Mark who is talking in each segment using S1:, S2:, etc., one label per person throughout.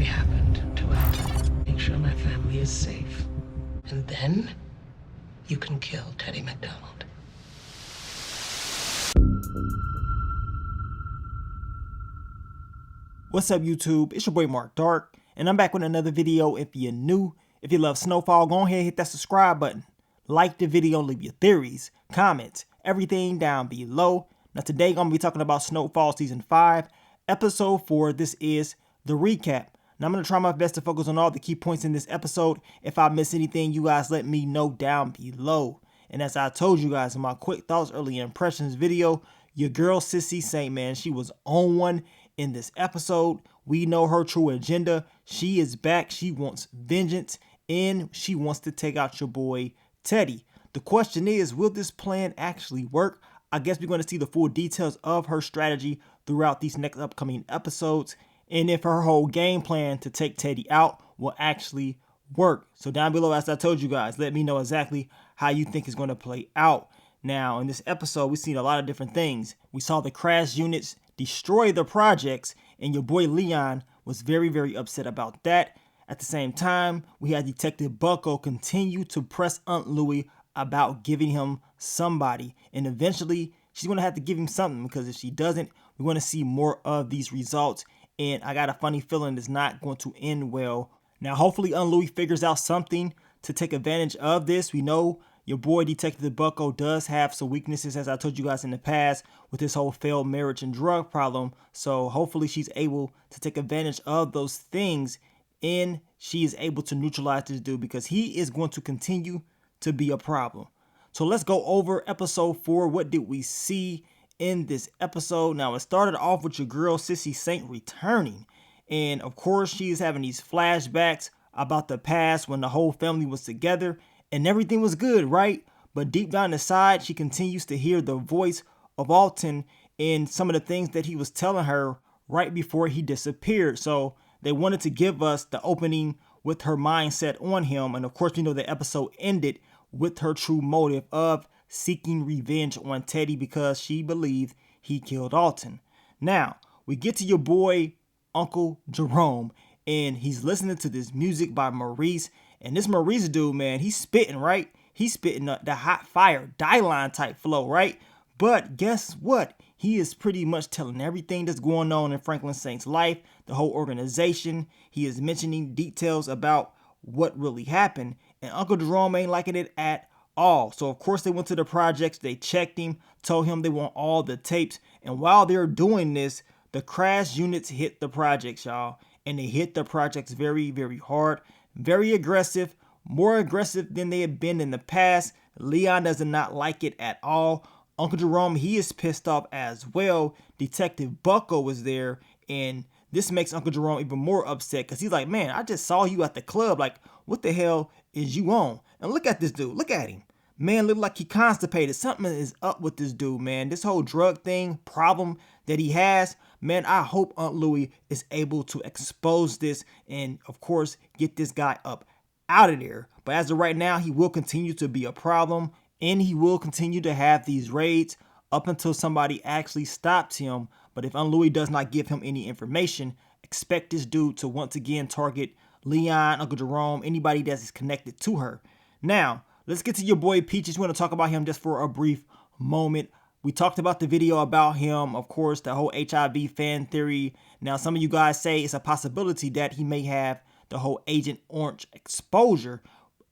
S1: Sorry happened to it. Make sure my family is safe. And then you can kill Teddy McDonald.
S2: What's up, YouTube? It's your boy Mark Dark, and I'm back with another video. If you're new, if you love Snowfall, go ahead and hit that subscribe button. Like the video, leave your theories, comments, everything down below. Now today I'm going to be talking about Snowfall Season 5, Episode 4. This is the recap. Now I'm going to try my best to focus on all the key points in this episode. If I miss anything, you guys let me know down below. And as I told you guys in my quick thoughts, early impressions video, your girl Sissy Saint, man, she was on one in this episode. We know her true agenda. She is back. She wants vengeance, and she wants to take out your boy Teddy. The question is, will this plan actually work? I guess we're going to see the full details of her strategy throughout these next upcoming episodes, and if her whole game plan to take Teddy out will actually work. So down below, as I told you guys, let me know exactly how you think it's going to play out. Now, in this episode, we've seen a lot of different things. We saw the crash units destroy the projects, and your boy Leon was very, very upset about that. At the same time, we had Detective Bucko continue to press Aunt Louie about giving him somebody, and eventually she's going to have to give him something, because if she doesn't, we're going to see more of these results, and I got a funny feeling it's not going to end well. Now, hopefully Aunt Louie figures out something to take advantage of this. We know your boy Detective Bucko does have some weaknesses, as I told you guys in the past, with his whole failed marriage and drug problem. So hopefully she's able to take advantage of those things, and she is able to neutralize this dude, because he is going to continue to be a problem. So let's go over episode 4. What did we see in this episode? Now, it started off with your girl Sissy Saint returning, and of course she is having these flashbacks about the past when the whole family was together and everything was good, right? But deep down inside, she continues to hear the voice of Alton and some of the things that he was telling her right before he disappeared. So they wanted to give us the opening with her mindset on him, and of course we know the episode ended with her true motive of seeking revenge on Teddy because she believed he killed Alton. Now, we get to your boy Uncle Jerome, and he's listening to this music by Maurice. And this Maurice dude, man, he's spitting, right? He's spitting the hot fire, die-line type flow, right? But guess what? He is pretty much telling everything that's going on in Franklin Saint's life, the whole organization. He is mentioning details about what really happened. And Uncle Jerome ain't liking it at all. So, of course, they went to the projects. They checked him, told him they want all the tapes. And while they're doing this, the crash units hit the projects, y'all. And they hit the projects very, very hard. Very aggressive, more aggressive than they had been in the past. Leon does not like it at all. Uncle Jerome, he is pissed off as well. Detective Bucko was there, and this makes Uncle Jerome even more upset, because he's like, man, I just saw you at the club. Like, what the hell is you on? And look at this dude. Look at him. Man, look like he constipated. Something is up with this dude, man. This whole drug thing problem that he has, man, I hope Aunt Louie is able to expose this and, of course, get this guy up out of there. But as of right now, he will continue to be a problem, and he will continue to have these raids up until somebody actually stops him. But if Aunt Louie does not give him any information, expect this dude to once again target Leon, Uncle Jerome, anybody that is connected to her. Now, let's get to your boy Peaches. We want to talk about him just for a brief moment. We talked about the video about him, of course, the whole HIV fan theory. Now, some of you guys say it's a possibility that he may have the whole Agent Orange exposure.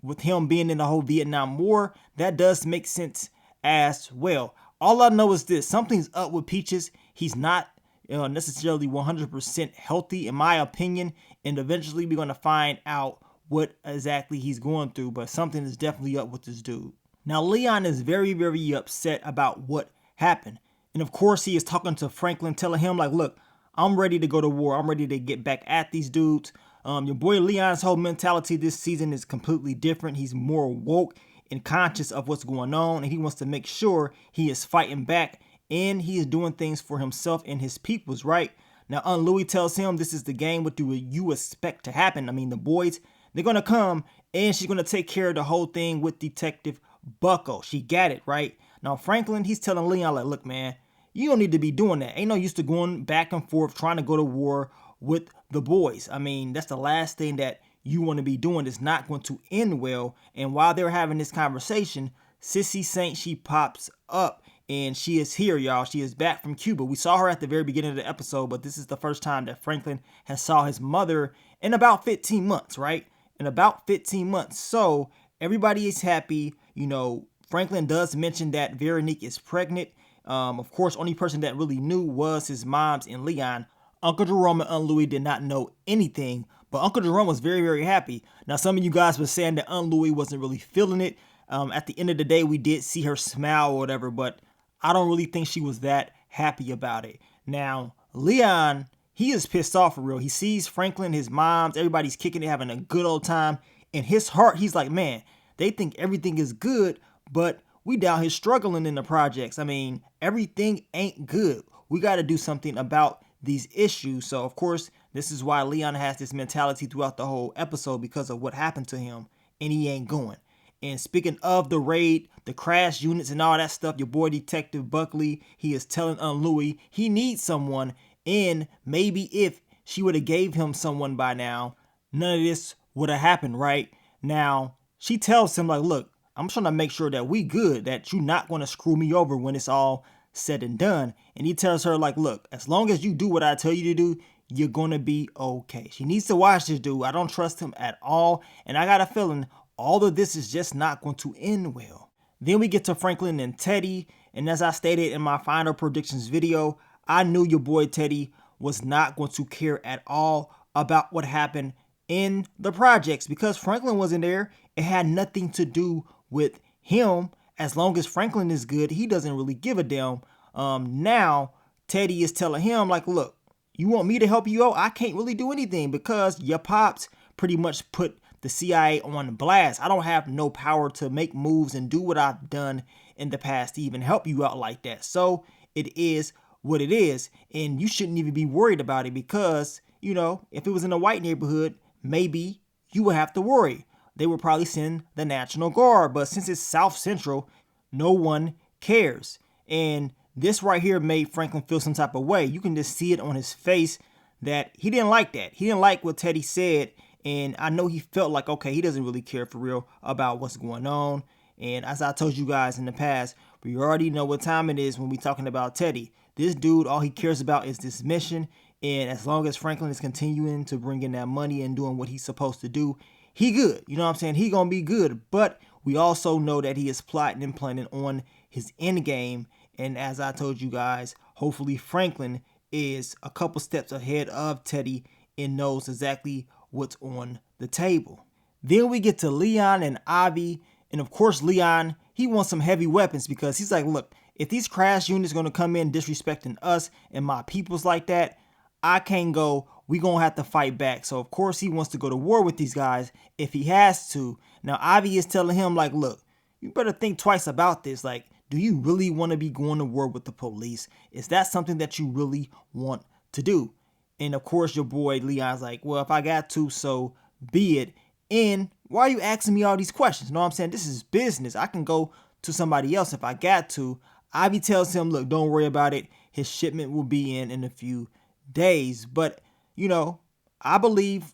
S2: With him being in the whole Vietnam War, that does make sense as well. All I know is this: something's up with Peaches. He's not necessarily 100% healthy, in my opinion, and eventually we're going to find out what exactly he's going through, but something is definitely up with this dude. Now, Leon is very, very upset about what happened. And of course, he is talking to Franklin, telling him, like, look, I'm ready to go to war. I'm ready to get back at these dudes. Your boy Leon's whole mentality this season is completely different. He's more woke and conscious of what's going on, and he wants to make sure he is fighting back, and he is doing things for himself and his peoples, right? Now, Aunt Louie tells him this is the game. What do you expect to happen? I mean, the boys, they're going to come, and she's going to take care of the whole thing with Detective Bucko. She got it, right? Now, Franklin, he's telling Leon, like, look, man, you don't need to be doing that. Ain't no use to going back and forth, trying to go to war with the boys. I mean, that's the last thing that you want to be doing. It's not going to end well. And while they're having this conversation, Sissy Saint, she pops up and she is here, y'all. She is back from Cuba. We saw her at the very beginning of the episode, but this is the first time that Franklin has saw his mother in about 15 months, right? In about 15 months. So everybody is happy. You know, Franklin does mention that Veronique is pregnant. Of course, only person that really knew was his moms and Leon. Uncle Jerome and Aunt Louie did not know anything, but Uncle Jerome was very, very happy. Now, some of you guys were saying that Aunt Louie wasn't really feeling it. At the end of the day, we did see her smile or whatever, but I don't really think she was that happy about it. Now, Leon, he is pissed off for real. He sees Franklin, his moms, everybody's kicking it, having a good old time. In his heart, he's like, man, they think everything is good, but we down here struggling in the projects. I mean, everything ain't good. We got to do something about these issues. So, of course, this is why Leon has this mentality throughout the whole episode because of what happened to him, and he ain't going. And speaking of the raid, the crash units and all that stuff, your boy Detective Buckley, he is telling Aunt Louie he needs someone, and maybe if she would have gave him someone by now, none of this would have happened, right? Now, she tells him like, look, I'm trying to make sure that we good, that you're not going to screw me over when it's all said and done. And he tells her like, look, as long as you do what I tell you to do, you're going to be okay. She needs to watch this dude. I don't trust him at all. And I got a feeling all of this is just not going to end well. Then we get to Franklin and Teddy. And as I stated in my final predictions video, I knew your boy Teddy was not going to care at all about what happened in the projects because Franklin wasn't there. It had nothing to do with him. As long as Franklin is good, he doesn't really give a damn. Now, Teddy is telling him like, look, you want me to help you out? I can't really do anything because your pops pretty much put the CIA on blast. I don't have no power to make moves and do what I've done in the past to even help you out like that. So it is what it is. And you shouldn't even be worried about it because, you know, if it was in a white neighborhood, maybe you would have to worry. They would probably send the National Guard. But since it's South Central, no one cares. And this right here made Franklin feel some type of way. You can just see it on his face that he didn't like that. He didn't like what Teddy said. And I know he felt like, okay, he doesn't really care for real about what's going on. And as I told you guys in the past, we already know what time it is when we're talking about Teddy. This dude, all he cares about is this mission. And as long as Franklin is continuing to bring in that money and doing what he's supposed to do, he good. You know what I'm saying? He gonna be good. But we also know that he is plotting and planning on his end game. And as I told you guys, hopefully Franklin is a couple steps ahead of Teddy and knows exactly what's on the table. Then we get to Leon and Avi. And of course, Leon, he wants some heavy weapons because he's like, look, if these crash units going to come in disrespecting us and my peoples like that, I can't go. We going to have to fight back. So, of course, he wants to go to war with these guys if he has to. Now, Avi is telling him, like, look, you better think twice about this. Like, do you really want to be going to war with the police? Is that something that you really want to do? And, of course, your boy Leon's like, well, if I got to, so be it. And why are you asking me all these questions? You know what I'm saying? This is business. I can go to somebody else if I got to. Avi tells him, look, don't worry about it. His shipment will be in a few days. But, you know, I believe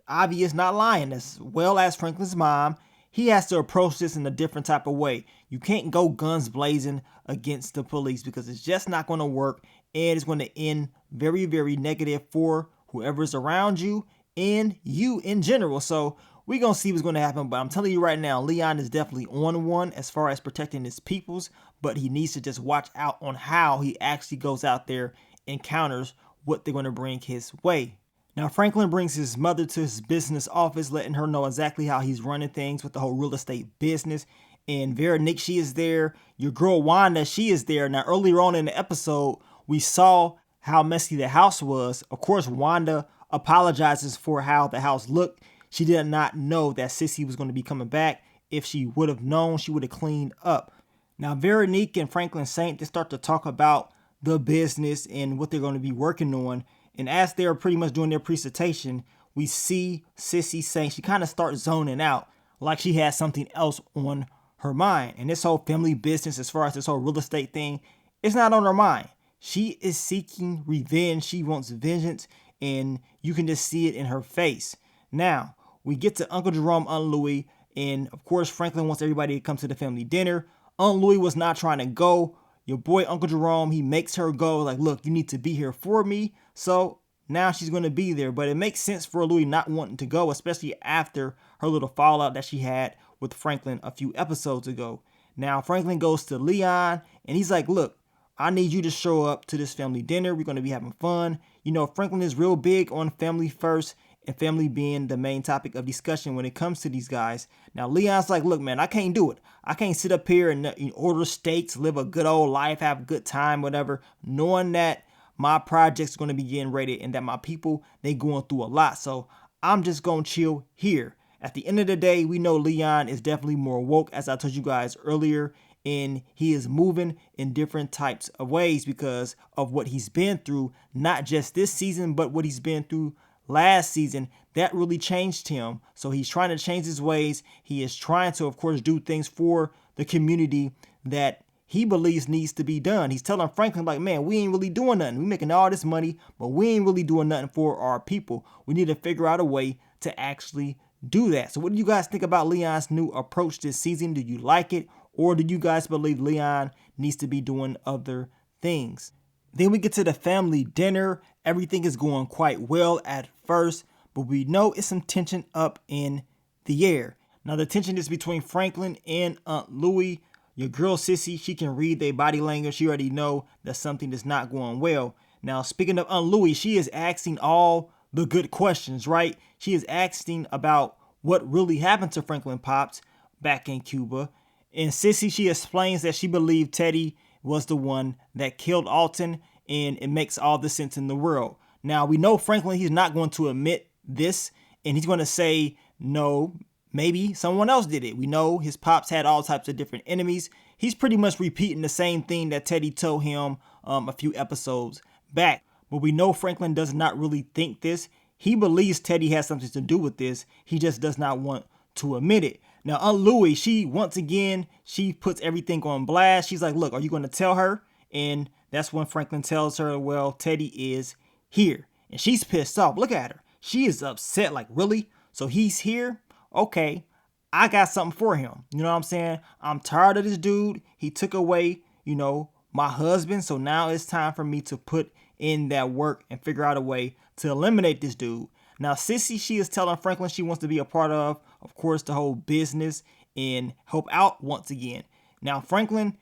S2: Avi is not lying. As well as Franklin's mom, he has to approach this in a different type of way. You can't go guns blazing against the police because it's just not going to work. And it's going to end very, very negative for whoever's around you and you in general. So we're going to see what's going to happen. But I'm telling you right now, Leon is definitely on one as far as protecting his peoples. But he needs to just watch out on how he actually goes out there and counters what they're going to bring his way. Now, Franklin brings his mother to his business office, letting her know exactly how he's running things with the whole real estate business. And Veronique, she is there. Your girl Wanda, she is there. Now, earlier on in the episode, we saw how messy the house was. Of course, Wanda apologizes for how the house looked. She did not know that Sissy was going to be coming back. If she would have known, she would have cleaned up. Now, Veronique and Franklin Saint, they start to talk about the business and what they're going to be working on. And as they're pretty much doing their presentation, we see Sissy Saint, she kind of starts zoning out like she has something else on her mind. And this whole family business, as far as this whole real estate thing, it's not on her mind. She is seeking revenge. She wants vengeance. and you can just see it in her face. Now, we get to Uncle Jerome, Aunt Louie, and of course, Franklin wants everybody to come to the family dinner. Aunt Louie was not trying to go. Your boy, Uncle Jerome, he makes her go, like, look, you need to be here for me. So now she's going to be there. But it makes sense for Louie not wanting to go, especially after her little fallout that she had with Franklin a few episodes ago. Now, Franklin goes to Leon, and he's like, look, I need you to show up to this family dinner. We're going to be having fun. You know, Franklin is real big on family first, and family being the main topic of discussion when it comes to these guys. Now, Leon's like, look, man, I can't do it. I can't sit up here and order steaks, live a good old life, have a good time, whatever, knowing that my project's going to be getting rated and that my people, they going through a lot. So I'm just going to chill here. At the end of the day, we know Leon is definitely more woke, as I told you guys earlier, and he is moving in different types of ways because of what he's been through, not just this season, but what he's been through last season. That really changed him. So he's trying to change his ways. He is trying to, of course, do things for the community that he believes needs to be done. He's telling Franklin, like, man, we ain't really doing nothing. We making all this money, but we ain't really doing nothing for our people. We need to figure out a way to actually do that. So what do you guys think about Leon's new approach this season? Do you like it? Or do you guys believe Leon needs to be doing other things? Then we get to the family dinner. Everything is going quite well at first, but we know it's some tension up in the air. Now the tension is between Franklin and Aunt Louie. Your girl Sissy, she can read their body language. She already know that something is not going well. Now speaking of Aunt Louie, she is asking all the good questions, right? She is asking about what really happened to Franklin Pops back in Cuba. And Sissy, she explains that she believed Teddy was the one that killed Alton, and it makes all the sense in the world. Now, we know Franklin, he's not going to admit this, and he's going to say, no, maybe someone else did it. We know his pops had all types of different enemies. He's pretty much repeating the same thing that Teddy told him a few episodes back. But we know Franklin does not really think this. He believes Teddy has something to do with this. He just does not want to admit it. Now, Aunt Louie, she, once again, she puts everything on blast. She's like, look, are you going to tell her? And that's when Franklin tells her, well, Teddy is here. And she's pissed off. Look at her. She is upset. Like, really? So he's here? Okay, I got something for him. You know what I'm saying? I'm tired of this dude. He took away, my husband. So now it's time for me to put in that work and figure out a way to eliminate this dude. Now, Sissy, she is telling Franklin she wants to be a part of course, the whole business and help out once again. Now, Franklin,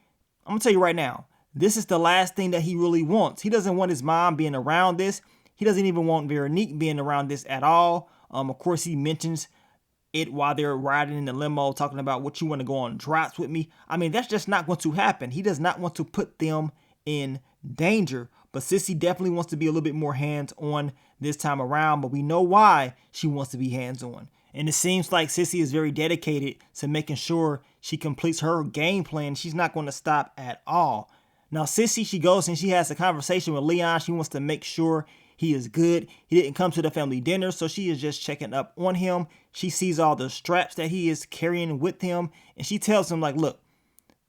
S2: I'm going to tell you right now, this is the last thing that he really wants. He doesn't want his mom being around this. He doesn't even want Veronique being around this at all. Of course, he mentions it while they're riding in the limo, talking about what you want to go on drops with me. I mean, that's just not going to happen. He does not want to put them in danger. But Sissy definitely wants to be a little bit more hands-on this time around, but we know why she wants to be hands-on. And it seems like Sissy is very dedicated to making sure she completes her game plan. She's not going to stop at all. Now, Sissy, she goes and she has a conversation with Leon. She wants to make sure he is good. He didn't come to the family dinner, so she is just checking up on him. She sees all the straps that he is carrying with him, and she tells him, like, look,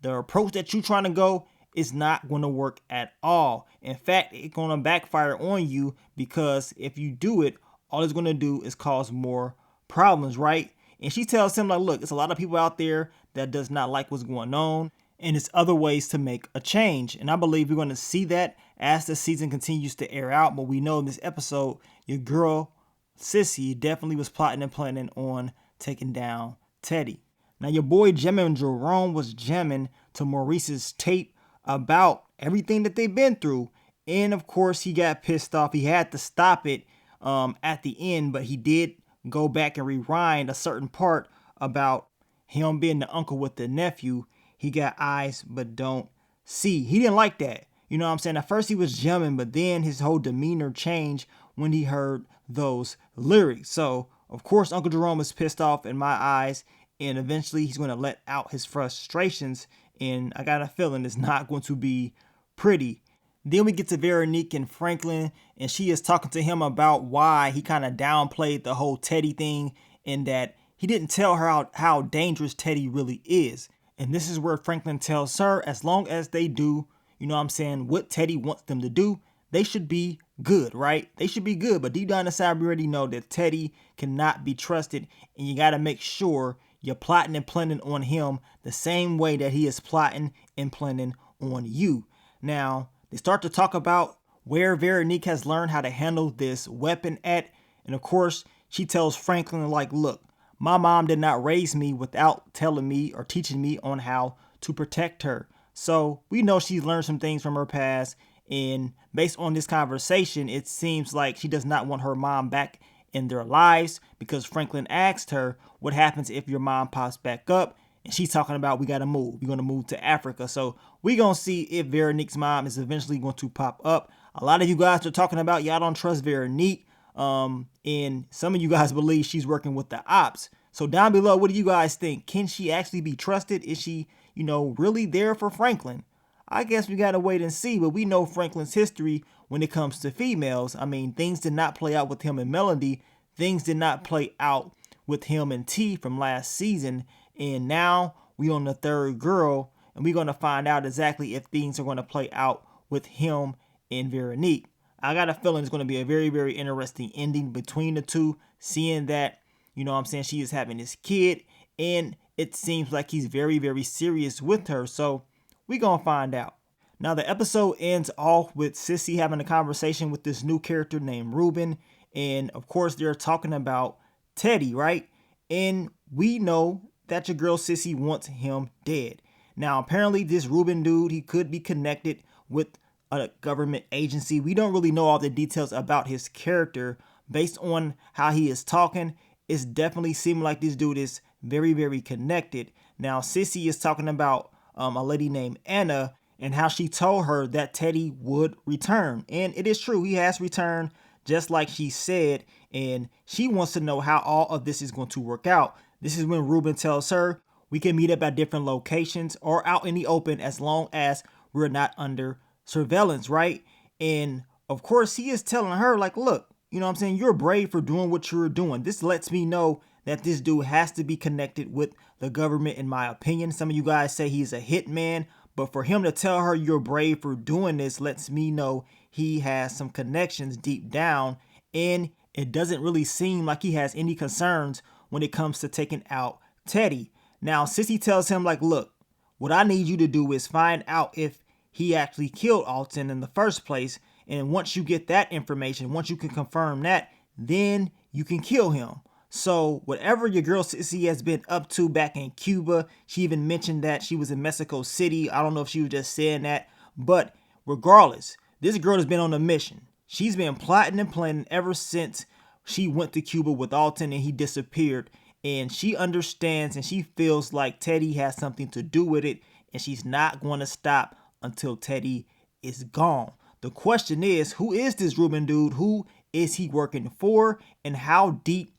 S2: the approach that you're trying to go is not going to work at all. In fact, it's going to backfire on you because if you do it, all it's going to do is cause more problems, right? And she tells him, like, look, there's a lot of people out there that does not like what's going on, and it's other ways to make a change. And I believe we're going to see that as the season continues to air out. But we know in this episode, your girl, Sissy, definitely was plotting and planning on taking down Teddy. Now, your boy Gemmin Jerome was jamming to Maurice's tape about everything that they've been through. And of course, he got pissed off. He had to stop it at the end, but he did go back and rewind a certain part about him being the uncle with the nephew. He got eyes but don't see. He didn't like that. You know what I'm saying? At first he was jamming, but then his whole demeanor changed when he heard those lyrics. So, of course, Uncle Jerome is pissed off in my eyes, and eventually he's going to let out his frustrations, and I got a feeling it's not going to be pretty. Then we get to Veronique and Franklin, and she is talking to him about why he kind of downplayed the whole Teddy thing, and that he didn't tell her how dangerous Teddy really is. And this is where Franklin tells her, as long as they do, you know what I'm saying, what Teddy wants them to do, they should be good, right? They should be good, but deep down inside, we already know that Teddy cannot be trusted, and you got to make sure you're plotting and planning on him the same way that he is plotting and planning on you. Now, they start to talk about where Veronique has learned how to handle this weapon at, and of course, she tells Franklin, like, look, my mom did not raise me without telling me or teaching me on how to protect her. So we know she's learned some things from her past, and based on this conversation, it seems like she does not want her mom back in their lives, because Franklin asked her, what happens if your mom pops back up? And she's talking about, we got to move. We're going to move to Africa. So we're going to see if Veronique's mom is eventually going to pop up. A lot of you guys are talking about y'all don't trust Veronique. And some of you guys believe she's working with the ops. So down below, what do you guys think? Can she actually be trusted? Is she, really there for Franklin? I guess we gotta wait and see, but we know Franklin's history when it comes to females. I mean, things did not play out with him and Melody. Things did not play out with him and T from last season. And now we on the third girl, and we're gonna find out exactly if things are gonna play out with him and Veronique. I got a feeling it's gonna be a very, very interesting ending between the two, seeing that, she is having this kid, and it seems like he's very, very serious with her. So we gonna find out. Now the episode ends off with Sissy having a conversation with this new character named Ruben, and of course they're talking about Teddy, right? And we know that your girl Sissy wants him dead. Now apparently this Ruben dude, he could be connected with a government agency. We don't really know all the details about his character. Based on how he is talking, it's definitely seeming like this dude is very, very connected. Now Sissy is talking about a lady named Anna, and how she told her that Teddy would return. And it is true, he has returned just like she said, and she wants to know how all of this is going to work out. This is when Ruben tells her we can meet up at different locations or out in the open as long as we're not under surveillance, right? And of course he is telling her, like, look, you're brave for doing what you're doing. This lets me know that this dude has to be connected with the government, in my opinion. Some of you guys say he's a hitman, but for him to tell her you're brave for doing this lets me know he has some connections deep down, and it doesn't really seem like he has any concerns when it comes to taking out Teddy. Now, Sissy tells him, like, look, what I need you to do is find out if he actually killed Alton in the first place, and once you get that information, once you can confirm that, then you can kill him. So whatever your girl Sissy has been up to back in Cuba, she even mentioned that she was in Mexico City. I don't know if she was just saying that, but regardless, this girl has been on a mission. She's been plotting and planning ever since she went to Cuba with Alton and he disappeared. And she understands and she feels like Teddy has something to do with it, and she's not going to stop until Teddy is gone. The question is, who is this Ruben dude? Who is he working for? And how deep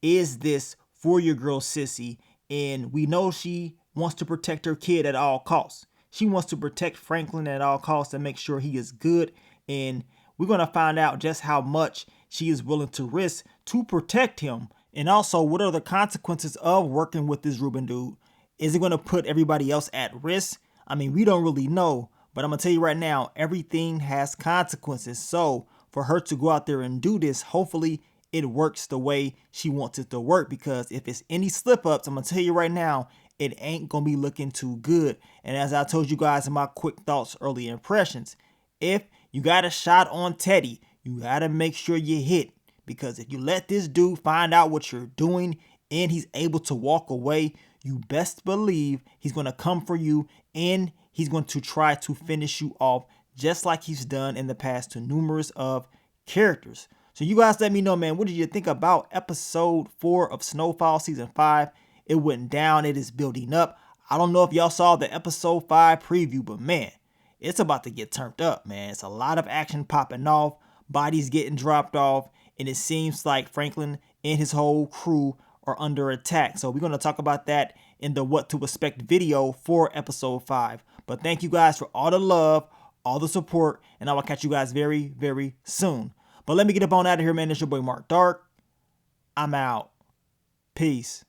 S2: is this for your girl Sissy? And we know she wants to protect her kid at all costs. She wants to protect Franklin at all costs and make sure he is good. And we're going to find out just how much she is willing to risk to protect him. And also, what are the consequences of working with this Ruben dude? Is it going to put everybody else at risk? I mean, we don't really know. But I'm going to tell you right now, everything has consequences. So for her to go out there and do this, hopefully it works the way she wants it to work, because if it's any slip ups, I'm going to tell you right now, it ain't going to be looking too good. And as I told you guys in my quick thoughts, early impressions, if you got a shot on Teddy, you got to make sure you hit, because if you let this dude find out what you're doing and he's able to walk away, you best believe he's going to come for you, and he's going to try to finish you off just like he's done in the past to numerous of characters. So you guys let me know, man, what did you think about episode 4 of Snowfall season 5? It went down. It is building up. I don't know if y'all saw the episode 5 preview, but man, it's about to get turned up, man. It's a lot of action popping off, bodies getting dropped off, and it seems like Franklin and his whole crew are under attack. So we're going to talk about that in the What to Expect video for episode 5. But thank you guys for all the love, all the support, and I will catch you guys very, very soon. But let me get up on out of here, man. It's your boy Mark Dark. I'm out. Peace.